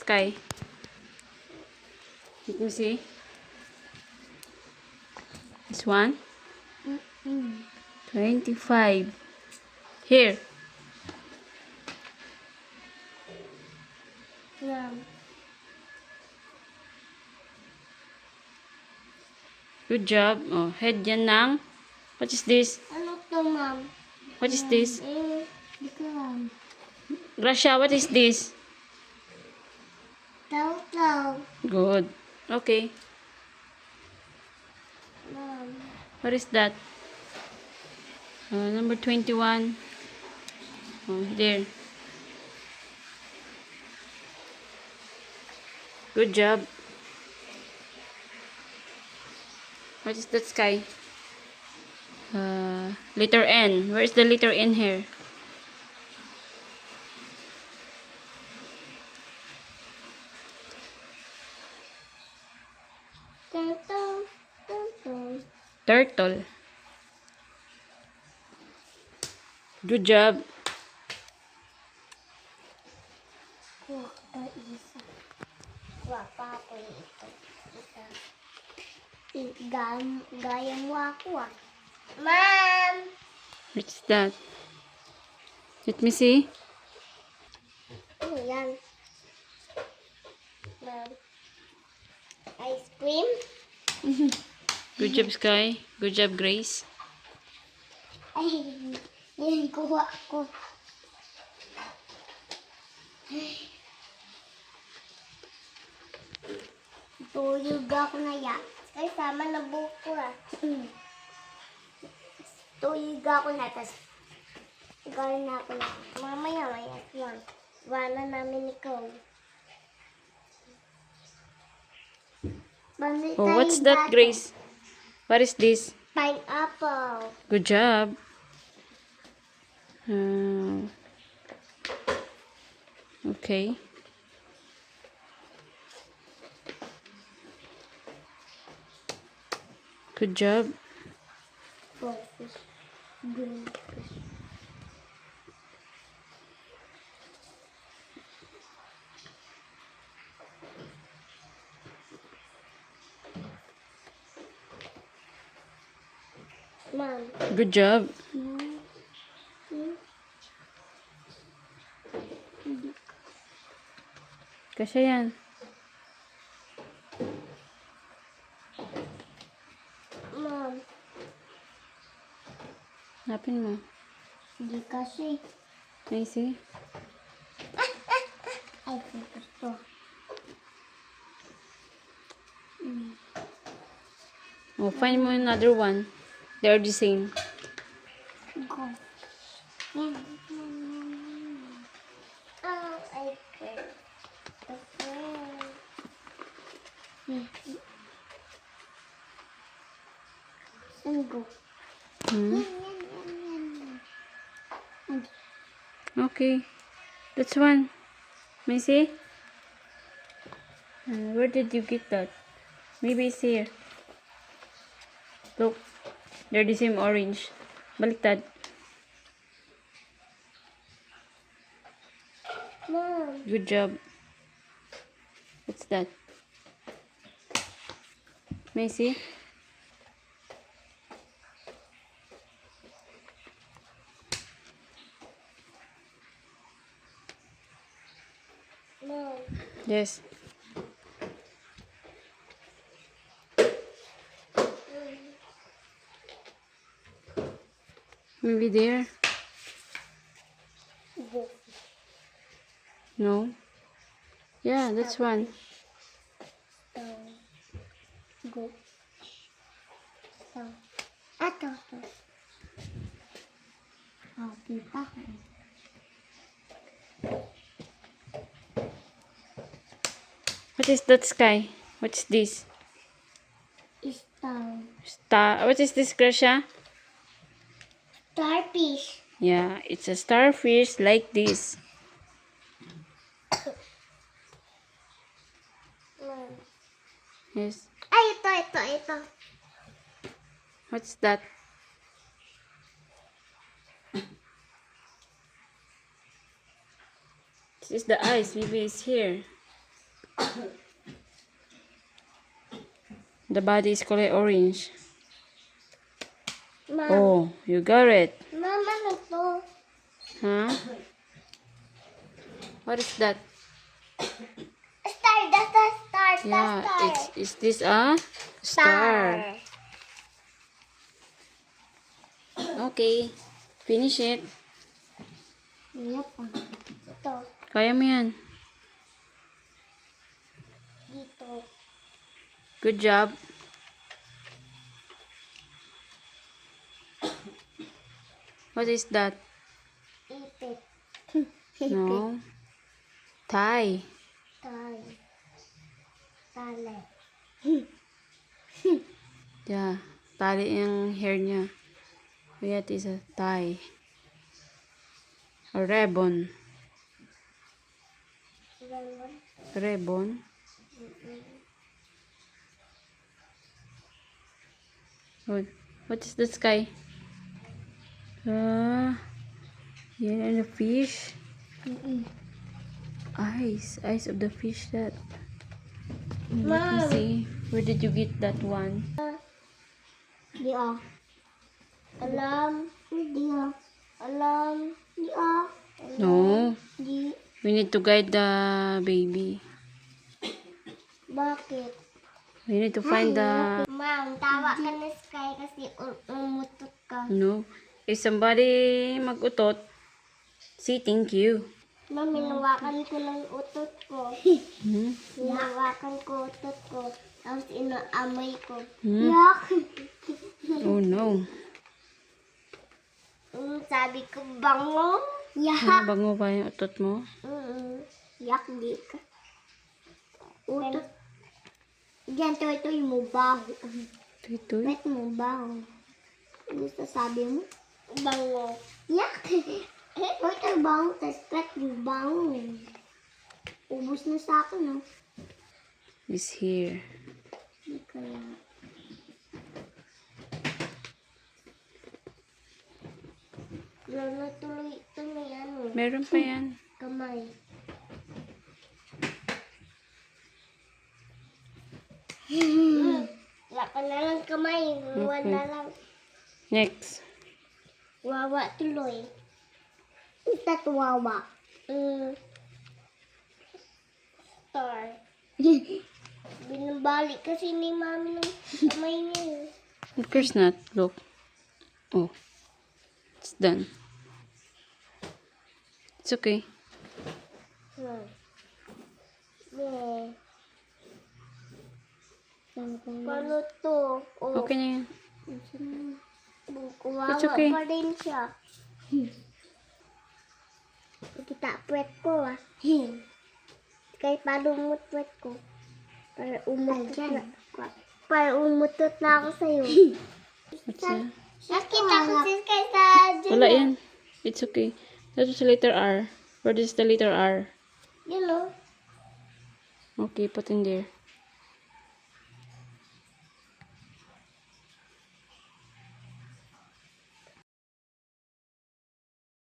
Sky. Let me see. This one. 25. Here. Good job. Oh, head yan ng. What is this? Ano to, ma'am? What is this? Di ko alam. Gracia, what is this? Taw-taw. Good. Okay. Ma'am. What is that? Number 21. Oh, there. Good job. What is that, Sky? Letter N. Where is the letter N here? Taw-taw. Taw-taw. Turtle. Good job. Kuha pa isa. Kuha pa ako ito. Isa. Gaya mo ako ah. Ma'am! What's that? Let me see. Ano yan? Ma'am. Ice cream? Good job, Sky. Good job, Grace. Ay, yan kuha ko. Tuyog ako na yan. Ay, sama na buko ah. Tuyog ako na, tas gawin na ako na. Mamaya, yan. Iwanan namin ikaw. Oh, what's that, Grace? What is this? Pineapple. Good job. Okay. Good job. Goldfish. Green fish. Mom. Good job. Kasya yan. Mom. Hanapin mo. Hindi kasi. May see? Ay, gusto. Oh, find mo another one. They're the same. Go. Yan. Oh, I could. And go. Hmm? Yan. Okay. That's one. May see? Where did you get that? Maybe it's here. Look. They're the same orange. Baliktad. Mom. Good job. What's that? May see? Mom. Yes. Maybe there? Go. No? Yeah, that's one. Go. Ato. Okay pa. What is that, Sky? What's this? Star. What is this, Gracia? Starfish. Yeah, it's a starfish like this. Mom. Yes. Ay, ito. What's that? This is the eyes. Maybe it's here. The body is color orange. Mom. Oh, you got it. Mom, ano to? Huh? What is that? Star, that's a star. Yeah, Star. is this a star? Okay, finish it. Yep. Ito. Kaya mo yan. Dito. Good job. What is that? Ipit. No. Tie. Tay. Tali. Yeah, tali yung hair niya. That is a tie. A ribbon. Ganun. Ribbon. What is the sky? Yeah, and the fish. Eyes of the fish. That. Let me Mom. see. Where did you get that one? Di ah. Alam. Di ah. Alam. Di ah. No, Di. we need to guide the baby. Bakit? We need to find the. Ma'am, tawa ka na Sky kasi umutot ka. No, if somebody mag-utot, say thank you. Ma'am, hinawakan ko ng utot ko. Hmm? Hinawakan ko utot ko. Tapos inaamay ko. Hmm? Yak! Oh no. Sabi ko, bango. Yak! Ah, bango ba yung utot mo? Yak, di ka. Utot. Diyan, toy mo baho. Tutoy. Wet mo baho. Ano sasabi mo? Bango. Yak! Toy baho, tas wet mo baho. Ubus na sa akin, no? Is here. Di kaya. Lalo tuloy ano. Meron pa yan. Kamay. Wala ka na lang kamay. Wala Okay. na lang. Next. Wawa tuloy. Ito wawa. Star. Binabalik kasi ni mami ng kamay niya. Of course not. Look. Oh. It's done. It's okay. Paano to? Oh, Okay na yan. Wawa It's okay. pa rin siya. Kita puwet ko ah. Kahit paano umutwet ko. Para umutot na. Para umutot na ako sa'yo. What's that? Nakita ko si Sky sa dyan. Wala yan. It's okay. That was the letter R. Where is the letter R? You know. Okay, put in there.